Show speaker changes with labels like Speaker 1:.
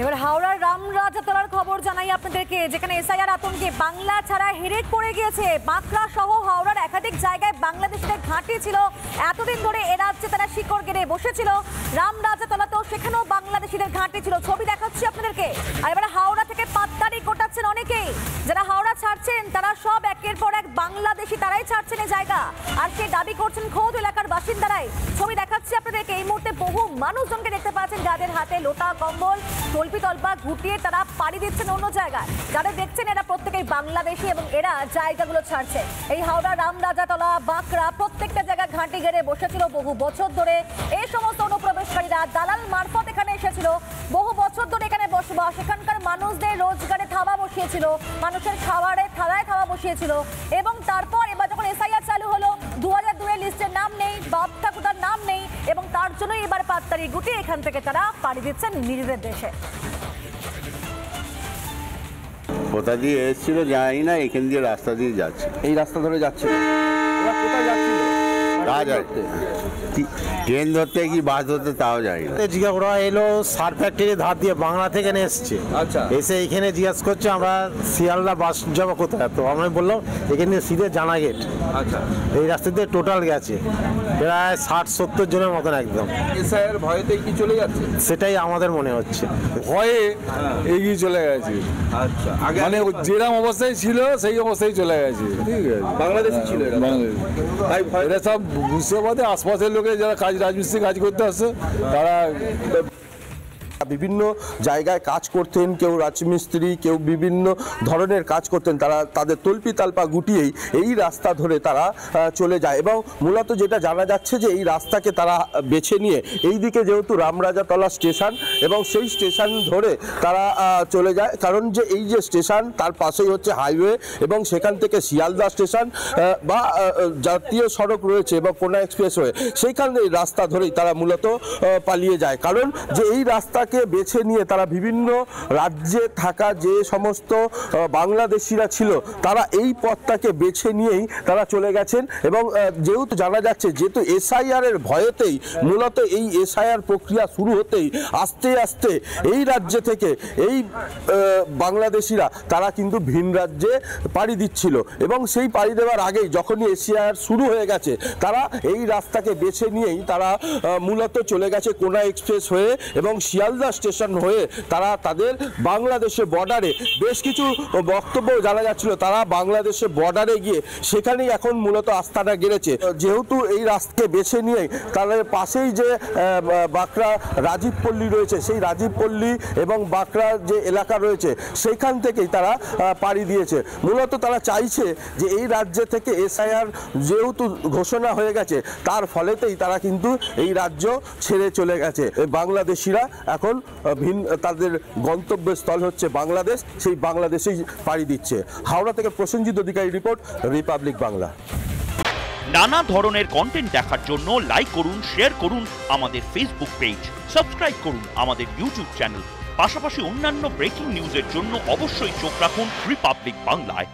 Speaker 1: এবার হাওড়ার রামরাজাতলার খবর জানাই আপনাদেরকে, যেখানে এসআইআর আতঙ্কে বাংলা ছাড়া হেরেট পড়ে গিয়েছে। বাঁকড়া সহ হাওড়ার একাধিক জায়গায় বাংলাদেশিদের ঘাঁটি ছিল। এতদিন ধরে এ রাজ্যে তারা শিকড় গেড়ে বসেছিল। রামরাজাতলাতেও সেখানেও বাংলাদেশিদের ঘাঁটি ছিল। ছবি দেখাচ্ছি আপনাদেরকে। আর এবার হাওড়া থেকে পাত্তারি কোটাচ্ছেন অনেকেই। যারা হাওড়া ছাড়ছেন তারা সব একের পর এক বাংলাদেশি, তারাই ছাড়ছেন এই জায়গা। আর সে দাবি করছেন খোদ এলাকার বাসিন্দারাই। ছবি দেখাচ্ছি আপনাদেরকে। এই মুহূর্তে বহু মানুষজনকে দেখতে পাচ্ছেন, যাদের হাতে লোটা, কম্বল, তল্পা গুটিয়ে তারা পাড়ি দিচ্ছেন অন্য জায়গায়। যারা দেখছেন এরা প্রত্যেকেই বাংলাদেশি এবং এরা জায়গাগুলো ছাড়ছে। এই হাওড়া, রামরাজাতলা, বাঁকড়া প্রত্যেকটা জায়গায় ঘাঁটি গেড়ে বসেছিল বহু বছর ধরে। এই সমস্ত অনুপ্রবেশকারীরা দালাল মারফত এখানে এসেছিল। বহু বছর ধরে এখানে বসবাস, এখানকার মানুষদের রোজগারে থাবা বসিয়েছিল, মানুষের খাবারে থালায় থাবা বসিয়েছিল। এবং তারপর এবার যখন এসআইআর চালু হলো, 2002 লিস্টের নাম নেই, বাপ ঠাকুরদার নাম নেই, এবং তার জন্যই এবার পাত্তারি গুটিয়ে এখান থেকে তারা পাড়ি দিচ্ছেন নিজেদের দেশে।
Speaker 2: কোথা দিয়ে এসেছিল জানি না, এখান দিয়ে রাস্তা দিয়ে যাচ্ছে।
Speaker 3: এই রাস্তা ধরে যাচ্ছিল। কোথায় যাচ্ছিল?
Speaker 2: ট্রেন ধরতে কি বাস ধরতে তাও জানি না।
Speaker 4: জিজ্ঞাসা করা এলো সার ফ্যাক্টরি ধার দিয়ে বাংলা থেকে এসছে।
Speaker 3: আচ্ছা,
Speaker 4: এসে এখানে জিজ্ঞাসা করছে আমরা শিয়ালদা বাস যাবো কোথায়। তো আমি বললাম এখানে সিধে জানা গেট।
Speaker 3: আচ্ছা,
Speaker 4: এই রাস্তা দিয়ে টোটাল গেছে প্রায় 60-70 জনের মতন একদম।
Speaker 3: এসআইআর ভয়েতেই কি চলে যাচ্ছে?
Speaker 4: সেটাই আমাদের মনে হচ্ছে।
Speaker 5: ভয়ে এগিয়ে চলে গেছে।
Speaker 3: আচ্ছা, আগে
Speaker 5: মানে যেরকম অবস্থায় ছিল সেই অবস্থায় চলে গেছে। ঠিক আছে,
Speaker 3: বাংলাদেশি ছিল এরা।
Speaker 5: বাংলাদেশ।
Speaker 3: তাই ভয়।
Speaker 5: এরা সব মুর্শিদাবাদে আশপাশের লোকে যারা রাজমিস্ত্রি কাজ করতে আসছে তারা
Speaker 3: বিভিন্ন জায়গায় কাজ করতেন, কেউ রাজমিস্ত্রি, কেউ বিভিন্ন ধরনের কাজ করতেন। তারা তাদের তল্পি তালপা গুটিয়েই এই রাস্তা ধরে তারা চলে যায়। এবং মূলত যেটা জানা যাচ্ছে যে এই রাস্তাকে তারা বেছে নিয়ে এই দিকে যেহেতু রামরাজাতলা স্টেশন, এবং সেই স্টেশন ধরে তারা চলে যায়। কারণ যে এই যে স্টেশন তার পাশেই হচ্ছে হাইওয়ে, এবং সেখান থেকে শিয়ালদা স্টেশন বা জাতীয় সড়ক রয়েছে এবং কোনা এক্সপ্রেসওয়ে, সেইখানে এই রাস্তা ধরেই তারা মূলত পালিয়ে যায়। কারণ যে এই রাস্তাকে বেছে নিয়ে তারা বিভিন্ন রাজ্যে থাকা যে সমস্ত বাংলাদেশিরা ছিল তারা এই পথটাকে বেছে নিয়েই তারা চলে গেছেন। এবং যেহেতু জানা যাচ্ছে যেহেতু এসআইআর এর ভয়েতেই মূলত এই এসআইআর প্রক্রিয়া শুরু হতেই আস্তে আস্তে এই রাজ্য থেকে এই বাংলাদেশিরা তারা কিন্তু ভিন রাজ্যে পাড়ি দিচ্ছিল। এবং সেই পাড়ি দেওয়ার আগেই যখনই এসআইআর শুরু হয়ে গেছে তারা এই রাস্তাকে বেছে নিয়েই তারা মূলত চলে গেছে কোনা এক্সপ্রেস হয়ে এবং শিয়ালদা স্টেশন হয়ে তারা তাদের বাংলাদেশের বর্ডারে বেশ কিছু বক্তব্য জানা যাচ্ছিল। তারা বাংলাদেশের বর্ডারে গিয়ে সেখানেই এখন মূলত আস্থাটা গেড়েছে। যেহেতু এই রাস্তাকে বেছে নিয়ে তাদের পাশেই যে বাঁকড়া রাজীবপল্লী রয়েছে, সেই রাজীবপল্লী এবং বাঁকড়া যে এলাকা রয়েছে সেইখান থেকেই তারা পাড়ি দিয়েছে। মূলত তারা চাইছে যে এই রাজ্য থেকে এসআইআর যেহেতু ঘোষণা হয়ে গেছে তার ফলেতেই তারা কিন্তু এই রাজ্য ছেড়ে চলে গেছে। বাংলাদেশিরা এখন তাদের গন্তব্যস্থল হচ্ছে বাংলাদেশ, সেই বাংলাদেশেই পাড়ি দিচ্ছে। হাওড়া থেকে প্রসেনজিৎ অধিকারী রিপোর্ট, রিপাবলিক বাংলা।
Speaker 6: নানা ধরনের কন্টেন্ট দেখার জন্য লাইক করুন, শেয়ার করুন আমাদের ফেসবুক পেজ, সাবস্ক্রাইব করুন আমাদের ইউটিউব চ্যানেল। পাশাপাশি অন্যান্য ব্রেকিং নিউজের জন্য অবশ্যই চোখ রাখুন রিপাবলিক বাংলায়।